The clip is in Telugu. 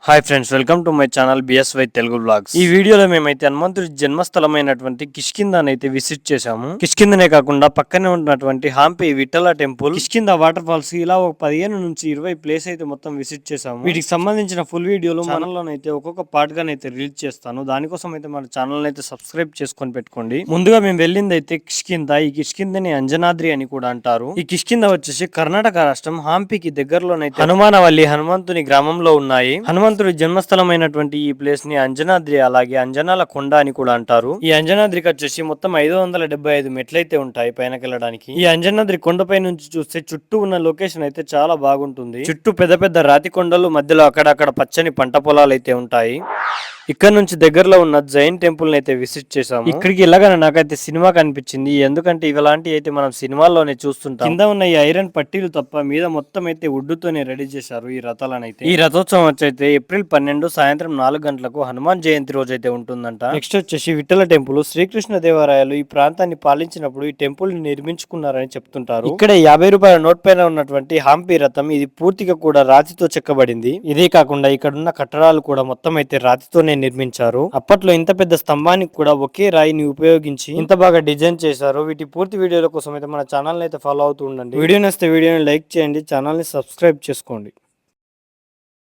Hi friends, welcome to my channel BSY Telugu blogs. ఈ వీడియోలో మేమైతే హనుమంతుడి జన్మస్థలమైనటువంటి కిష్కిందాని అయితే విజిట్ చేశాము. కిష్కిందనే కాకుండా పక్కనే ఉన్నటువంటి Hampi Vittala temple, Kishkinda water falls, ఇలా ఒక 15 నుంచి 20 ప్లేస్ అయితే మొత్తం విజిట్ చేశాము. వీటికి సంబంధించిన ఫుల్ వీడియోలు ఛానల్లోనైతే ఒక్కొక్క పార్ట్ గానైతే రిలీజ్ చేస్తాను. దానికోసం అయితే మన ఛానల్ అయితే సబ్స్క్రైబ్ చేసుకొని పెట్టుకోండి. ముందుగా మేము వెళ్ళింది అయితే కిష్కింద. ఈ కిష్కిందని అంజనాద్రి అని కూడా అంటారు. ఈ కిష్కింద వచ్చేసి కర్ణాటక రాష్ట్రం హంపికి దగ్గరలోనైతే హనుమానవల్లి హనుమంతుని గ్రామంలో ఉన్నాయి. హనుమంతుడి జన్మస్థలమైనటువంటి ఈ ప్లేస్ ని అంజనాద్రి, అలాగే అంజనాల కొండ అని కూడా అంటారు. ఈ అంజనాద్రికి వచ్చేసి మొత్తం 575 మెట్లయితే ఉంటాయి పైనకి వెళ్ళడానికి. ఈ అంజనాద్రి కొండపై నుంచి చూస్తే చుట్టూ ఉన్న లొకేషన్ అయితే చాలా బాగుంటుంది. చుట్టూ పెద్ద పెద్ద రాతి కొండలు, మధ్యలో అక్కడక్కడ పచ్చని పంట పొలాలు అయితే ఉంటాయి. ఇక్కడ నుంచి దగ్గరలో ఉన్న జైన్ టెంపుల్ అయితే విజిట్ చేసాము. ఇక్కడికి వెళ్ళగానే నాకైతే సినిమా కనిపించింది. ఎందుకంటే ఇలాంటివి అయితే మనం సినిమాల్లోనే చూస్తుంటాం. కింద ఉన్న ఈ ఐరన్ పట్టీలు తప్ప మీద మొత్తం అయితే వుడ్డుతోనే రెడీ చేశారు ఈ రథాలను అయితే. ఈ రథోత్సవం వచ్చైతే ఏప్రిల్ 12 సాయంత్రం 4 గంటలకు హనుమాన్ జయంతి రోజు అయితే ఉంటుందంట. నెక్స్ట్ వచ్చేసి విఠల టెంపుల్. శ్రీకృష్ణ దేవరాయలు ఈ ప్రాంతాన్ని పాలించినప్పుడు ఈ టెంపుల్ ని నిర్మించుకున్నారని చెప్తుంటారు. ఇక్కడ 50 రూపాయల నోట్ పైన ఉన్నటువంటి హంపి రథం, ఇది పూర్తిగా కూడా రాతితో చెక్కబడింది. ఇదే కాకుండా ఇక్కడ ఉన్న కట్టడాలు కూడా మొత్తం అయితే రాతితోనే నిర్మించారు. అప్పట్లో ఇంత పెద్ద స్తంభానికి కూడా ఒకే రాయిని ఉపయోగించి ఇంత బాగా డిజైన్ చేశారు. వీటి పూర్తి వీడియోల కోసం అయితే మన ఛానల్ అయితే ఫాలో అవుతూ ఉండండి. వీడియో నచ్చితే వీడియోని లైక్ చేయండి, ఛానల్ ని సబ్స్క్రైబ్ చేసుకోండి.